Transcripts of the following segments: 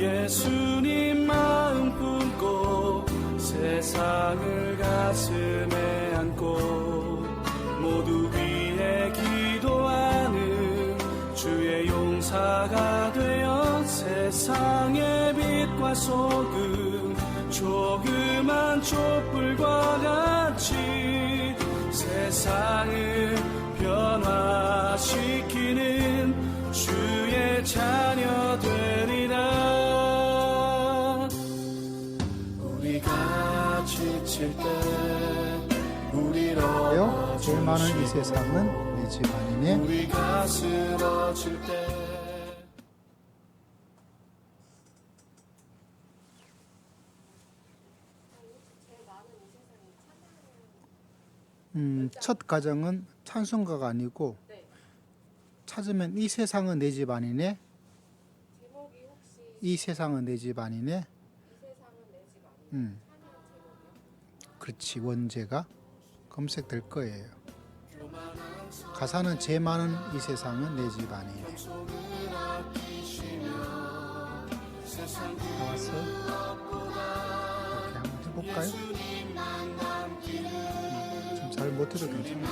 예수님 마음 품고 세상을 가슴에 안고 모두 위해 기도하는 주의 용사가 되어 세상의 빛과 소금 조그만 촛불과 같이 세상을 변화시키는 주의 자녀 되리라. 우리가 지칠 때 우리로 제일 많은 이 세상은 내 집안이네. 우리가 쓰러질 때 첫 가정은 찬송가가 아니고 찾으면 이 세상은 내 집 아니네. 제목이 혹시 이 세상은 내 집 아니네. 이 세상은 내 집 아니에요? 찬양 제목이요? 그렇지, 원제가 검색될 거예요. 가사는 제 많은 이 세상은 내 집 아니네. 나왔어? 이렇게 한번 해볼까요? 좀 잘 못해도 괜찮아.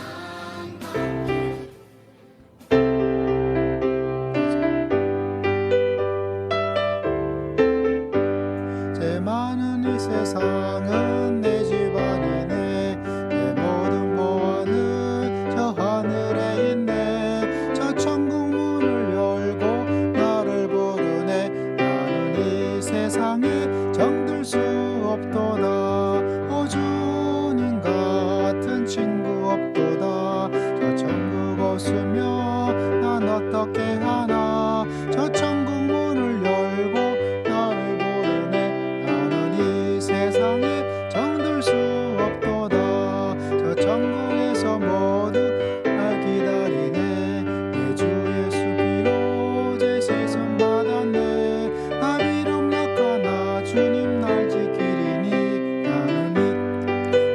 제 많은 이 세상은 내 집안이네. 내 모든 보안은 저 하늘에 있네. 저 천국 문을 열고 나를 부르네. 나는 이 세상에 정들 수 없도다. 오 주님 같은 친구 없도다. 저 천국 없으며 난 어떻게 하나. 저 천국 문을 열고 나를 부르네. 나는 이 세상에 정들 수 없도다. 저 천국에서 모두 날 기다리네. 내 주 예수 비로 제 시선 받았네. 나 비록 약하나 주님 날 지키리니. 나는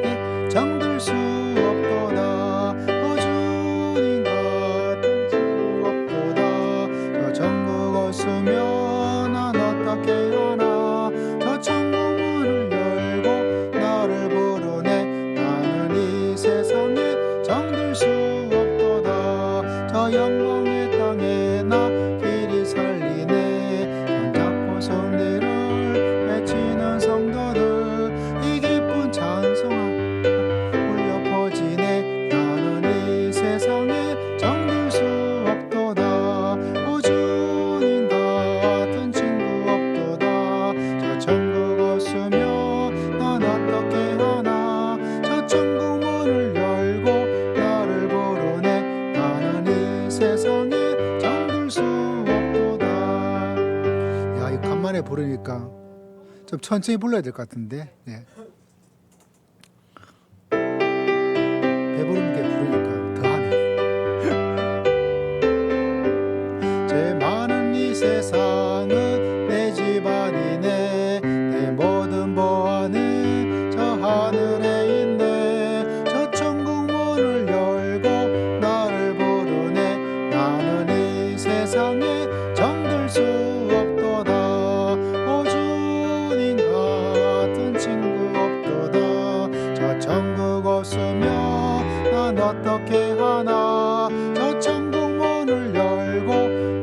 이 정들 수 없도다. 오 주님 같은 친구 없도다. 저 천국 없으며 난 어떻게 하나. 저 천국 문을 열고 나를 부르네. 나는 이 세상에 정들 수 없도다. 저 영광의 땅에 나 길이 살리네. 손잡고 성대를 외치는 성도들 이 기쁜 찬송아 울려 퍼지네. 나는 이 세상에 정들 수 없도다. 오 주님 같은 친구 없도다. 저 천국 없으며 난 어떻게 하나. 저 천국 문을 열고 나를 부르네. 나는 이 세상에 정들 수 없도다. 야, 이거 간만에 부르니까 좀 천천히 불러야 될 것 같은데. 네. 배부른 게 부르니까 더하네. 제 많은 이 세상은 내 집안이네. 내 모든 보안은 저 하늘에 있네. 저 천국 문을 열고 나를 부르네. 나는 이 세상에 정들 수 없도다. 오 주님 같은 친구 없도다. 저 천국 없으며 난 어떻게 하나. 저 천국 문을 열고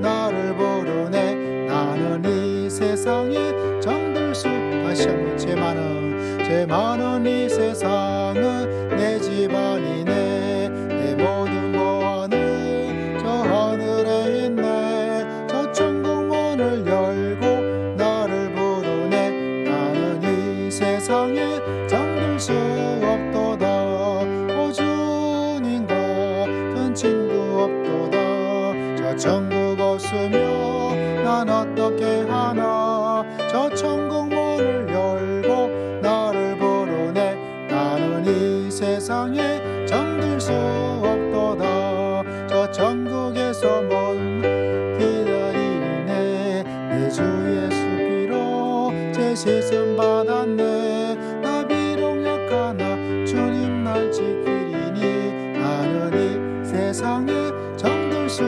나를 부르네. 나는 이 세상에 정들 수. 다시 한번 제 많은 이 세상은 내 집안이네. 내 모든 보안은 저 하늘에 있네. 저 천국 문을 열고 나를 부르네. 나는 이 세상에 정들 수 없도다. 오 주님 같은 친구 없도다. 저 천국 없으며 난 어떻게 하나. 저 천국 문을 열고 나를 부르네. 나는 이 세상에 정들 수 없도다. 저 천국에서 먼 기다리네. 내 주 예수 비로 제 시선 받았네. 나 비록 약하나 주님 날 지키리니. 나는 이 세상에 정들 수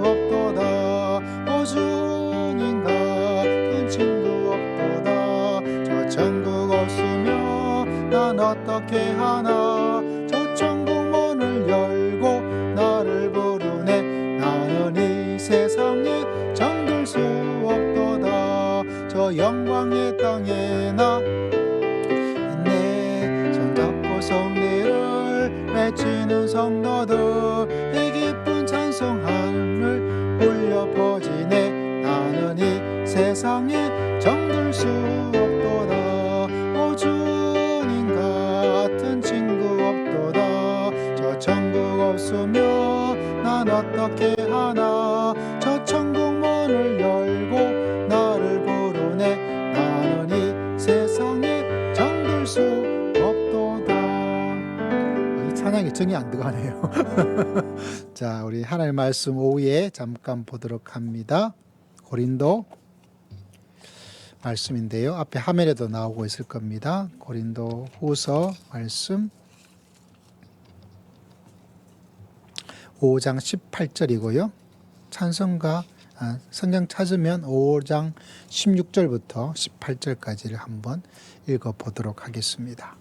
없도다. 오 주님 같은 친구 천국 없으며 난 어떻게 하나. 저 천국 문을 열고 나를 부르네. 나는 이 세상에 정들 수 없도다. 저 영광의 땅에 나 있네. 손잡고 성례를 외치는 성도들, 이 기쁜 찬송 하늘 울려 퍼지네. 나는 이 세상에 정들 수 없도다. 오 주님 같은 친구 없도다. 저 천국 없으며 난 어떻게 하나. 저 천국 문을 열고 나를 부르네. 나는 이 세상에 정들 수 없도다. 이 찬양이 정이 안 들어가네요. 자, 우리 하나님의 말씀 오후에 잠깐 보도록 합니다. 고린도 말씀인데요. 앞에 화면에도 나오고 있을 겁니다. 고린도 후서 말씀 5장 18절이고요. 찬송가 성경 찾으면 5장 16절부터 18절까지를 한번 읽어보도록 하겠습니다.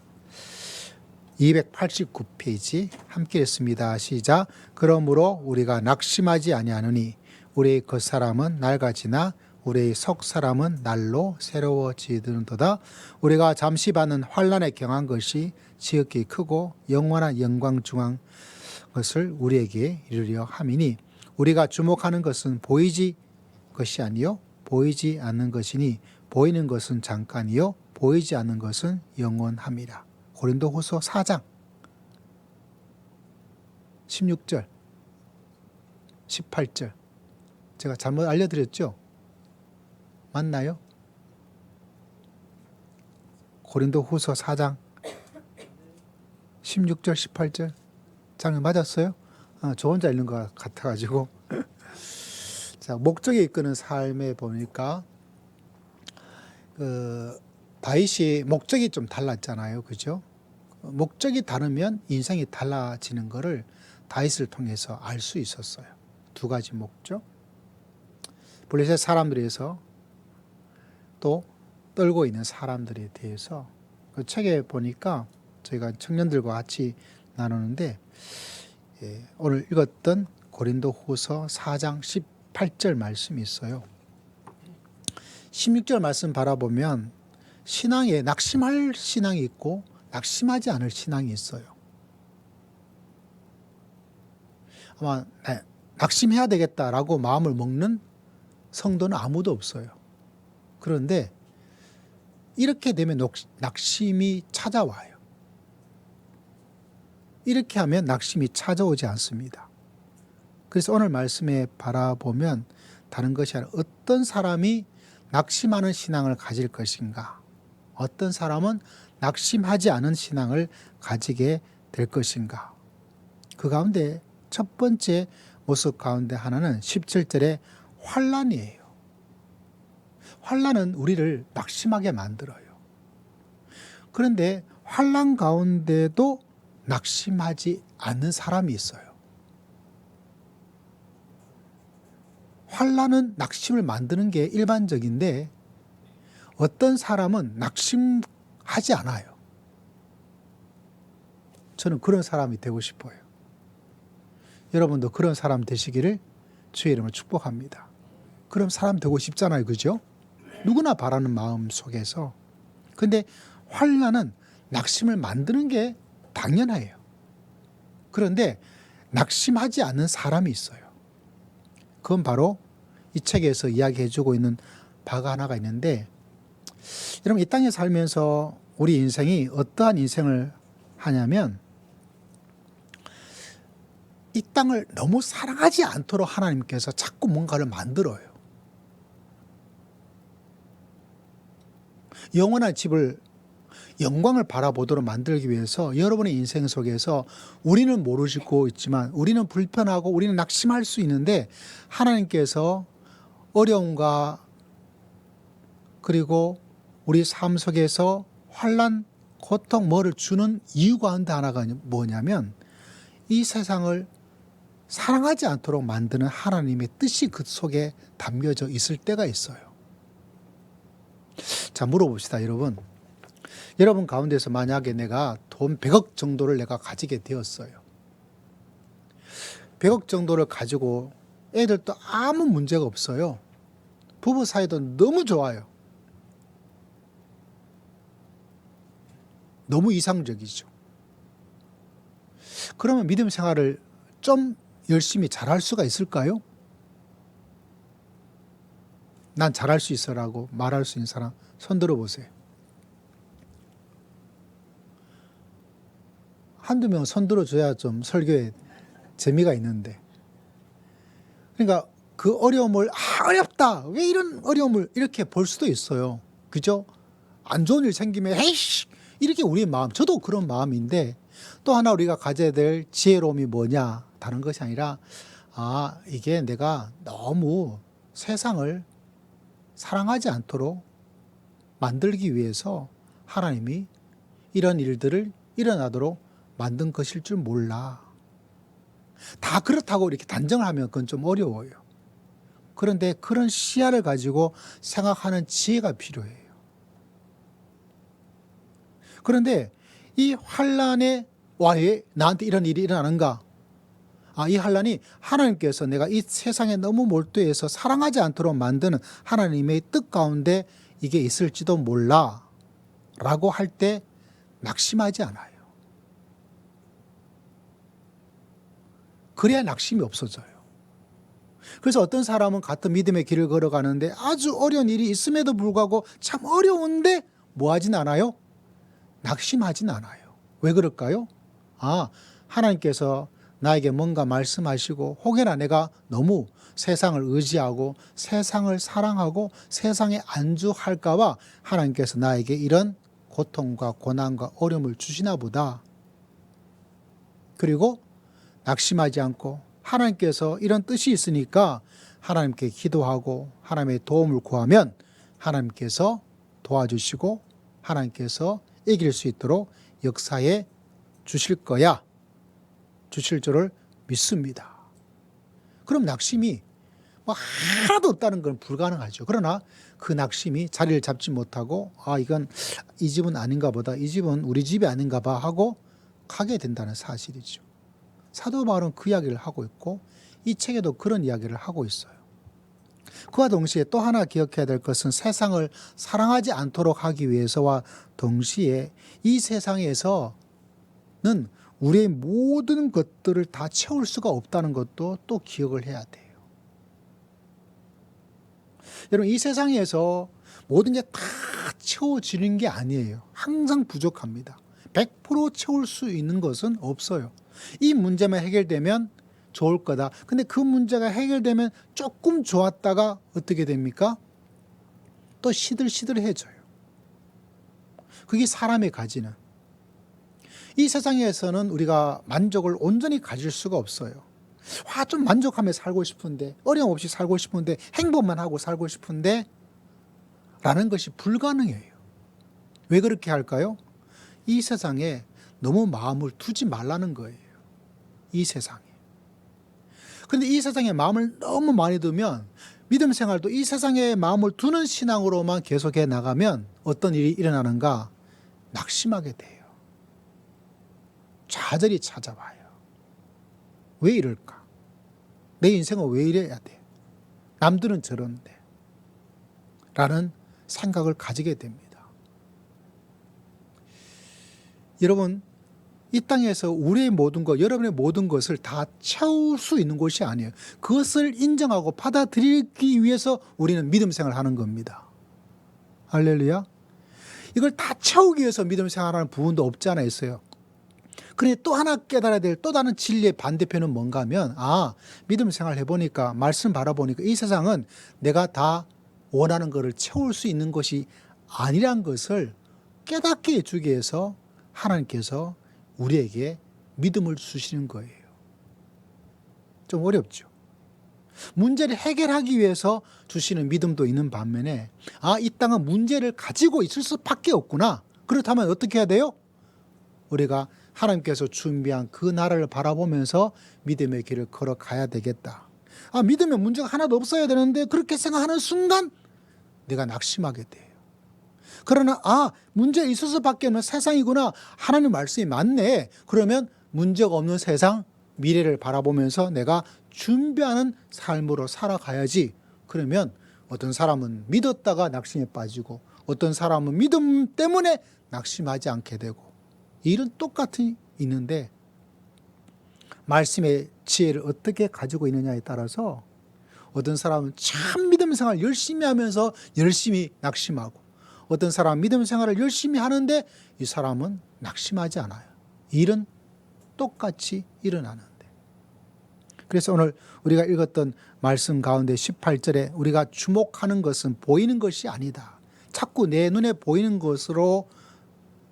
289페이지 함께 읽습니다. 시작. 그러므로 우리가 낙심하지 아니하노니 우리의 겉사람은 낡아지나 우리의 속사람은 날로 새로워지는도다. 우리가 잠시 받는 환난에 경한 것이 지극히 크고 영원한 영광 중한 것을 우리에게 이르려 함이니 우리가 주목하는 것은 보이지 것이 아니요 보이지 않는 것이니 보이는 것은 잠깐이요 보이지 않는 것은 영원함이라. 고린도후서 4장 16절 18절 제가 잘못 알려드렸죠? 맞나요? 고린도후서 4장 16절 18절 장면 맞았어요? 저 혼자 읽는 것 같아가지고. 자, 목적이 이끄는 삶에 보니까 다윗이 목적이 좀 달랐잖아요, 그죠? 목적이 다르면 인생이 달라지는 것을 다윗을 통해서 알 수 있었어요. 두 가지 목적. 블레셋 사람들에서 또 떨고 있는 사람들에 대해서 그 책에 보니까 저희가 청년들과 같이 나누는데 오늘 읽었던 고린도후서 4장 18절 말씀이 있어요. 16절 말씀 바라보면 신앙에 낙심할 신앙이 있고 낙심하지 않을 신앙이 있어요. 아마 낙심해야 되겠다라고 마음을 먹는 성도는 아무도 없어요. 그런데 이렇게 되면 낙심이 찾아와요. 이렇게 하면 낙심이 찾아오지 않습니다. 그래서 오늘 말씀에 바라보면 다른 것이 아니라 어떤 사람이 낙심하는 신앙을 가질 것인가, 어떤 사람은 낙심하지 않은 신앙을 가지게 될 것인가. 그 가운데 첫 번째 모습 가운데 하나는 17절의 환난이에요. 환난은 우리를 낙심하게 만들어요. 그런데 환난 가운데도 낙심하지 않는 사람이 있어요. 환난은 낙심을 만드는 게 일반적인데 어떤 사람은 낙심하지 않아요. 저는 그런 사람이 되고 싶어요. 여러분도 그런 사람 되시기를 주의 이름으로 축복합니다. 그런 사람 되고 싶잖아요, 그죠? 누구나 바라는 마음 속에서. 근데 환난은 낙심을 만드는 게 당연해요. 그런데 낙심하지 않는 사람이 있어요. 그건 바로 이 책에서 이야기해주고 있는 바가 하나가 있는데, 여러분 이 땅에 살면서 우리 인생이 어떠한 인생을 하냐면 이 땅을 너무 사랑하지 않도록 하나님께서 자꾸 뭔가를 만들어요. 영원한 집을, 영광을 바라보도록 만들기 위해서 여러분의 인생 속에서 우리는 모르시고 있지만 우리는 불편하고 우리는 낙심할 수 있는데 하나님께서 어려움과 그리고 우리 삶 속에서 환난, 고통, 뭐를 주는 이유 가운데 하나가 뭐냐면 이 세상을 사랑하지 않도록 만드는 하나님의 뜻이 그 속에 담겨져 있을 때가 있어요. 자, 물어봅시다, 여러분. 여러분 가운데서 만약에 내가 돈 100억 정도를 내가 가지게 되었어요. 100억 정도를 가지고 애들도 아무 문제가 없어요. 부부 사이도 너무 좋아요. 너무 이상적이죠. 그러면 믿음 생활을 좀 열심히 잘할 수가 있을까요? 난 잘할 수 있어라고 말할 수 있는 사람 손 들어보세요. 한두 명 손 들어줘야 좀 설교에 재미가 있는데. 그러니까 그 어려움을 어렵다. 왜 이런 어려움을 이렇게 볼 수도 있어요. 그죠? 안 좋은 일 생기면 에이씨 이렇게 우리의 마음, 저도 그런 마음인데 또 하나 우리가 가져야 될 지혜로움이 뭐냐? 다른 것이 아니라 이게 내가 너무 세상을 사랑하지 않도록 만들기 위해서 하나님이 이런 일들을 일어나도록 만든 것일 줄 몰라. 다 그렇다고 이렇게 단정을 하면 그건 좀 어려워요. 그런데 그런 시야를 가지고 생각하는 지혜가 필요해요. 그런데 이 환난에 왜 나한테 이런 일이 일어나는가? 이 환난이 하나님께서 내가 이 세상에 너무 몰두해서 사랑하지 않도록 만드는 하나님의 뜻 가운데 이게 있을지도 몰라 라고 할 때 낙심하지 않아요. 그래야 낙심이 없어져요. 그래서 어떤 사람은 같은 믿음의 길을 걸어가는데 아주 어려운 일이 있음에도 불구하고 참 어려운데 뭐 하진 않아요? 낙심하진 않아요. 왜 그럴까요? 하나님께서 나에게 뭔가 말씀하시고 혹여나 내가 너무 세상을 의지하고 세상을 사랑하고 세상에 안주할까 봐 하나님께서 나에게 이런 고통과 고난과 어려움을 주시나 보다. 그리고 낙심하지 않고 하나님께서 이런 뜻이 있으니까 하나님께 기도하고 하나님의 도움을 구하면 하나님께서 도와주시고 하나님께서 이길 수 있도록 역사해 주실 거야. 주실 줄을 믿습니다. 그럼 낙심이 하나도 없다는 건 불가능하죠. 그러나 그 낙심이 자리를 잡지 못하고 이건 이 집은 아닌가 보다. 이 집은 우리 집이 아닌가 봐 하고 가게 된다는 사실이죠. 사도 바울은 그 이야기를 하고 있고 이 책에도 그런 이야기를 하고 있어요. 그와 동시에 또 하나 기억해야 될 것은 세상을 사랑하지 않도록 하기 위해서와 동시에 이 세상에서는 우리의 모든 것들을 다 채울 수가 없다는 것도 또 기억을 해야 돼요. 여러분 이 세상에서 모든 게 다 채워지는 게 아니에요. 항상 부족합니다. 100% 채울 수 있는 것은 없어요. 이 문제만 해결되면 좋을 거다. 근데 그 문제가 해결되면 조금 좋았다가 어떻게 됩니까? 또 시들시들해져요. 그게 사람이 가지는. 이 세상에서는 우리가 만족을 온전히 가질 수가 없어요. 좀 만족하며 살고 싶은데, 어려움 없이 살고 싶은데, 행복만 하고 살고 싶은데 라는 것이 불가능해요. 왜 그렇게 할까요? 이 세상에 너무 마음을 두지 말라는 거예요. 이 세상에. 그런데 이 세상에 마음을 너무 많이 두면 믿음 생활도 이 세상에 마음을 두는 신앙으로만 계속해 나가면 어떤 일이 일어나는가? 낙심하게 돼요. 좌절이 찾아와요. 왜 이럴까? 내 인생은 왜 이래야 돼? 남들은 저런데 라는 생각을 가지게 됩니다. 여러분 이 땅에서 우리의 모든 것, 여러분의 모든 것을 다 채울 수 있는 것이 아니에요. 그것을 인정하고 받아들이기 위해서 우리는 믿음 생활을 하는 겁니다. 할렐루야. 이걸 다 채우기 위해서 믿음 생활하는 부분도 없지 않아 있어요. 그런데 또 하나 깨달아야 될 또 다른 진리의 반대편은 뭔가 하면 믿음 생활을 해보니까 말씀 바라보니까 이 세상은 내가 다 원하는 것을 채울 수 있는 것이 아니란 것을 깨닫게 해주기 위해서 하나님께서 우리에게 믿음을 주시는 거예요. 좀 어렵죠. 문제를 해결하기 위해서 주시는 믿음도 있는 반면에 이 땅은 문제를 가지고 있을 수밖에 없구나. 그렇다면 어떻게 해야 돼요? 우리가 하나님께서 준비한 그 나라를 바라보면서 믿음의 길을 걸어가야 되겠다. 믿으면 문제가 하나도 없어야 되는데 그렇게 생각하는 순간 내가 낙심하게 돼요. 그러나 문제 있어서 밖에 없는 세상이구나. 하나님 말씀이 맞네. 그러면 문제가 없는 세상, 미래를 바라보면서 내가 준비하는 삶으로 살아가야지. 그러면 어떤 사람은 믿었다가 낙심에 빠지고 어떤 사람은 믿음 때문에 낙심하지 않게 되고, 이 일은 똑같이 있는데 말씀의 지혜를 어떻게 가지고 있느냐에 따라서 어떤 사람은 참 믿음 생활 열심히 하면서 열심히 낙심하고, 어떤 사람은 믿음 생활을 열심히 하는데 이 사람은 낙심하지 않아요. 이 일은 똑같이 일어나는데. 그래서 오늘 우리가 읽었던 말씀 가운데 18절에 우리가 주목하는 것은 보이는 것이 아니다. 자꾸 내 눈에 보이는 것으로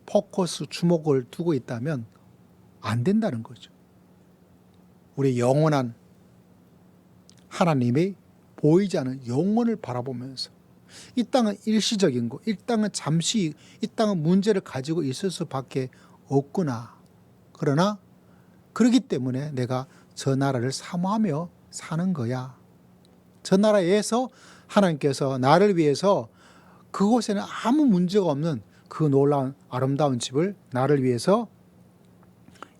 포커스, 주목을 두고 있다면 안 된다는 거죠. 우리 영원한 하나님의 보이지 않는 영혼을 바라보면서 이 땅은 일시적인 거, 이 땅은 잠시, 이 땅은 문제를 가지고 있을 수밖에 없구나. 그러나 그렇기 때문에 내가 저 나라를 사모하며 사는 거야. 저 나라에서 하나님께서 나를 위해서 그곳에는 아무 문제가 없는 그 놀라운 아름다운 집을 나를 위해서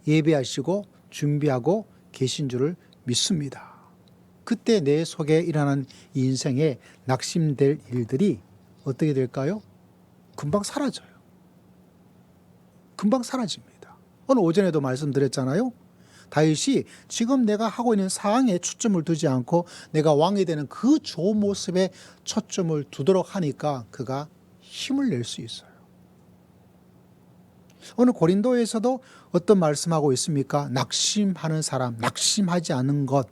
예배하시고 준비하고 계신 줄을 믿습니다. 그때 내 속에 일어나는 인생에 낙심될 일들이 어떻게 될까요? 금방 사라져요. 금방 사라집니다. 오늘 오전에도 말씀드렸잖아요. 다윗이 지금 내가 하고 있는 상황에 초점을 두지 않고 내가 왕이 되는 그 좋은 모습에 초점을 두도록 하니까 그가 힘을 낼 수 있어요. 오늘 고린도에서도 어떤 말씀하고 있습니까? 낙심하는 사람, 낙심하지 않은 것.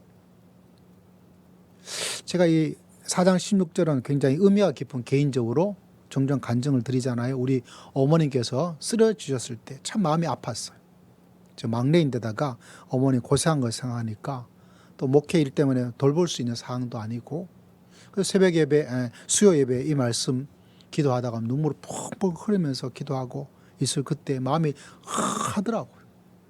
제가 이 4장 16절은 굉장히 의미가 깊은, 개인적으로 종종 간증을 드리잖아요. 우리 어머님께서 쓰러지셨을 때 참 마음이 아팠어요. 저 막내인데다가 어머니 고생한 걸 생각하니까, 또 목회 일 때문에 돌볼 수 있는 상황도 아니고, 그래서 새벽 예배, 수요 예배 이 말씀 기도하다가 눈물을 푹푹 흐르면서 기도하고 있을 그때 마음이 하더라고요.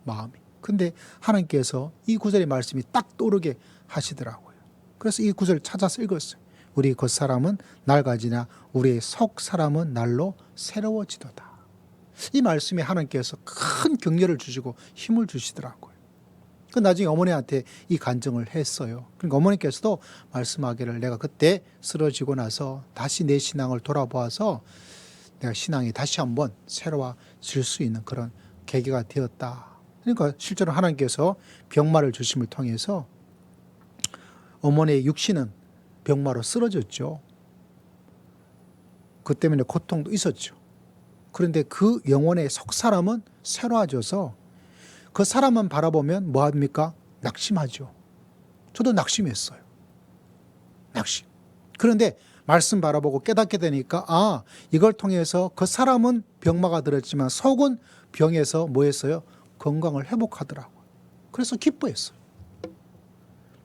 마음이. 근데 하나님께서 이 구절의 말씀이 딱 떠오르게 하시더라고요. 그래서 이 구절을 찾아서 읽었어요. 우리 겉사람은 낡아지나 우리의 속사람은 날로 새로워지도다. 이 말씀에 하나님께서 큰 격려를 주시고 힘을 주시더라고요. 그 나중에 어머니한테 이 간증을 했어요. 그러니까 어머니께서도 말씀하기를, 내가 그때 쓰러지고 나서 다시 내 신앙을 돌아보아서 내가 신앙이 다시 한번 새로워질 수 있는 그런 계기가 되었다. 그러니까 실제로 하나님께서 병마를 주심을 통해서 어머니의 육신은 병마로 쓰러졌죠. 그 때문에 고통도 있었죠. 그런데 그 영혼의 속사람은 새로워져서 그 사람만 바라보면 뭐합니까? 낙심하죠. 저도 낙심했어요. 낙심. 그런데 말씀 바라보고 깨닫게 되니까 이걸 통해서 그 사람은 병마가 들었지만 속은 병에서 뭐 했어요? 건강을 회복하더라고요. 그래서 기뻐했어요.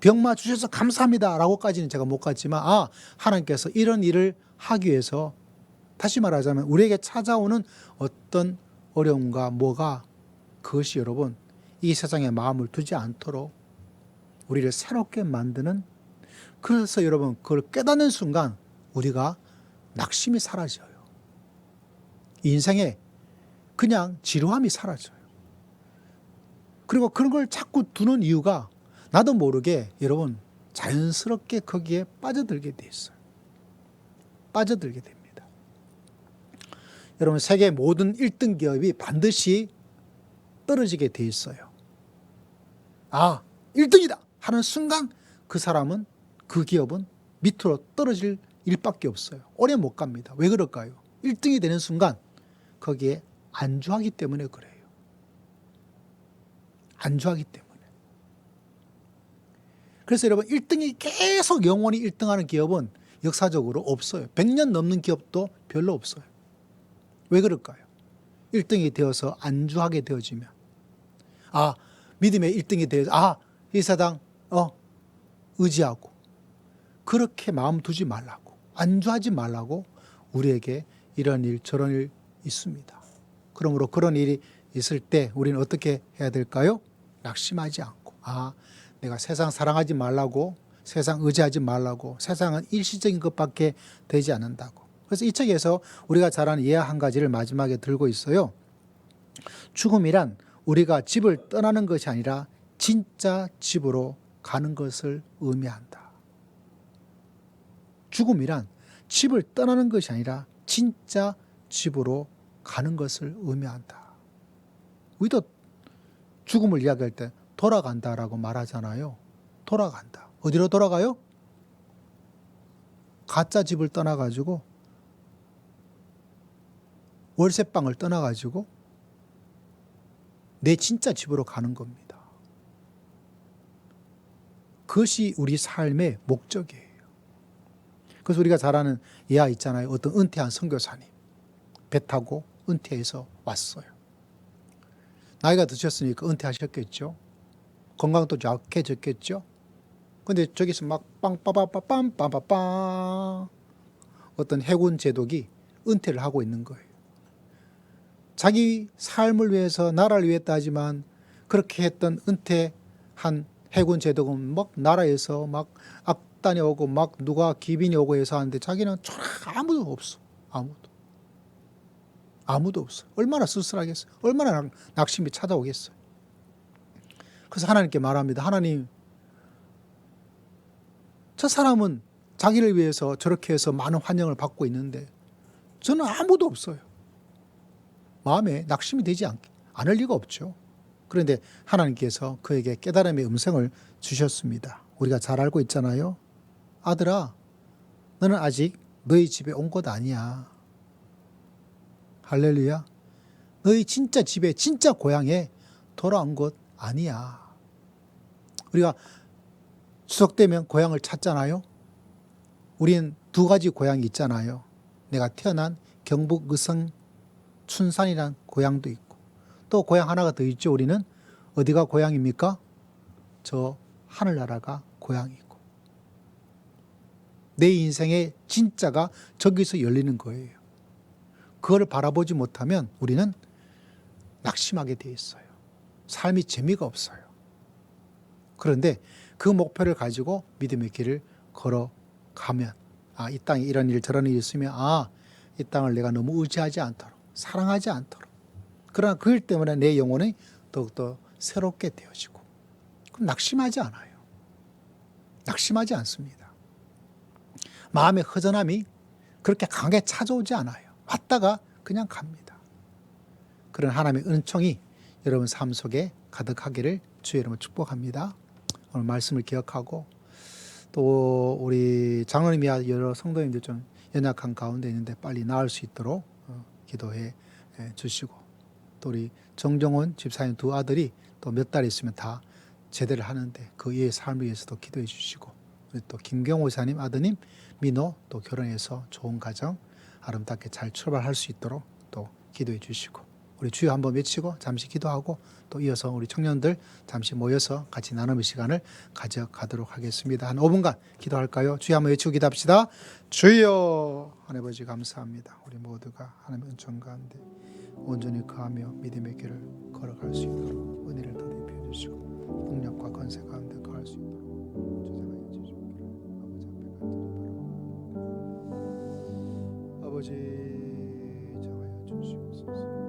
병마 주셔서 감사합니다 라고까지는 제가 못 갔지만 하나님께서 이런 일을 하기 위해서, 다시 말하자면 우리에게 찾아오는 어떤 어려움과 뭐가, 그것이 여러분 이 세상에 마음을 두지 않도록 우리를 새롭게 만드는, 그래서 여러분 그걸 깨닫는 순간 우리가 낙심이 사라져요. 인생에 그냥 지루함이 사라져요. 그리고 그런 걸 자꾸 두는 이유가 나도 모르게 여러분 자연스럽게 거기에 빠져들게 돼 있어요. 빠져들게 됩니다. 여러분 세계 모든 1등 기업이 반드시 떨어지게 돼 있어요. 1등이다 하는 순간 그 사람은, 그 기업은 밑으로 떨어질 일밖에 없어요. 오래 못 갑니다. 왜 그럴까요? 1등이 되는 순간 거기에 안주하기 때문에 그래요. 안주하기 때문에. 그래서 여러분 1등이 계속 영원히 1등하는 기업은 역사적으로 없어요. 100년 넘는 기업도 별로 없어요. 왜 그럴까요? 1등이 되어서 안주하게 되어지면, 믿음의 1등이 되어서 이 사당 의지하고, 그렇게 마음 두지 말라고, 안주하지 말라고 우리에게 이런 일 저런 일 있습니다. 그러므로 그런 일이 있을 때 우리는 어떻게 해야 될까요? 낙심하지 않고, 내가 세상 사랑하지 말라고, 세상 의지하지 말라고, 세상은 일시적인 것밖에 되지 않는다고, 그래서 이 책에서 우리가 잘 아는 예화 한 가지를 마지막에 들고 있어요. 죽음이란 우리가 집을 떠나는 것이 아니라 진짜 집으로 가는 것을 의미한다. 죽음이란 집을 떠나는 것이 아니라 진짜 집으로 가는 것을 의미한다. 우리도 죽음을 이야기할 때 돌아간다라고 말하잖아요. 돌아간다. 어디로 돌아가요? 가짜 집을 떠나가지고 월세방을 떠나가지고 내 진짜 집으로 가는 겁니다. 그것이 우리 삶의 목적이에요. 그래서 우리가 잘 아는 예화 있잖아요. 어떤 은퇴한 선교사님 배 타고 은퇴해서 왔어요. 나이가 드셨으니까 은퇴하셨겠죠. 건강도 약해졌겠죠. 근데 저기서 막 빵빠바빠빰빠바빵 어떤 해군 제독이 은퇴를 하고 있는 거예요. 자기 삶을 위해서 나라를 위했다 하지만 그렇게 했던 은퇴한 해군 제독은 막 나라에서 막 악단이 오고 막 누가 기빈이 오고 해서 하는데 자기는 아무도 없어. 아무도 없어. 얼마나 쓸쓸하겠어요. 얼마나 낙심이 찾아오겠어요. 그래서 하나님께 말합니다. 하나님, 저 사람은 자기를 위해서 저렇게 해서 많은 환영을 받고 있는데 저는 아무도 없어요. 마음에 낙심이 되지 않을 리가 없죠. 그런데 하나님께서 그에게 깨달음의 음성을 주셨습니다. 우리가 잘 알고 있잖아요. 아들아, 너는 아직 너희 집에 온 것 아니야. 할렐루야. 너희 진짜 집에 진짜 고향에 돌아온 것 아니야. 우리가 추석 되면 고향을 찾잖아요. 우리는 두 가지 고향이 있잖아요. 내가 태어난 경북 의성 춘산이라는 고향도 있고 또 고향 하나가 더 있죠. 우리는 어디가 고향입니까? 저 하늘나라가 고향이고 내 인생의 진짜가 저기서 열리는 거예요. 그걸 바라보지 못하면 우리는 낙심하게 돼 있어요. 삶이 재미가 없어요. 그런데 그 목표를 가지고 믿음의 길을 걸어가면 이 땅에 이런 일 저런 일이 있으면 이 땅을 내가 너무 의지하지 않도록 사랑하지 않도록 그러나 그 일 때문에 내 영혼이 더욱더 새롭게 되어지고 그럼 낙심하지 않아요. 낙심하지 않습니다. 마음의 허전함이 그렇게 강하게 찾아오지 않아요. 왔다가 그냥 갑니다. 그런 하나님의 은총이 여러분 삶 속에 가득하기를 주의 이름으로 축복합니다. 오늘 말씀을 기억하고 또 우리 장로님이 여러 성도님들 좀 연약한 가운데 있는데 빨리 나을 수 있도록 기도해 주시고 또 우리 정종원 집사님 두 아들이 또 몇 달 있으면 다 제대를 하는데 그 이의 삶을 위해서도 기도해 주시고 우리 또 김경호 사님 아드님 민호 또 결혼해서 좋은 가정 아름답게 잘 출발할 수 있도록 또 기도해 주시고 우리 주여 한번 외치고 잠시 기도하고 또 이어서 우리 청년들 잠시 모여서 같이 나눔의 시간을 가져가도록 하겠습니다. 한 5분간 기도할까요? 주여 한번 외치고 기도합시다. 주여 하나님 아버지 감사합니다. 우리 모두가 하나님의 은총 가운데 온전히 거하며 믿음의 길을 걸어갈 수 있도록 은혜를 더디 베어주시고 능력과 권세 가운데 거할 수 있도록 주장하여 주시기를 아버지 앞에 간절히 바라옵니다. 아버지 정하여 주시옵소서.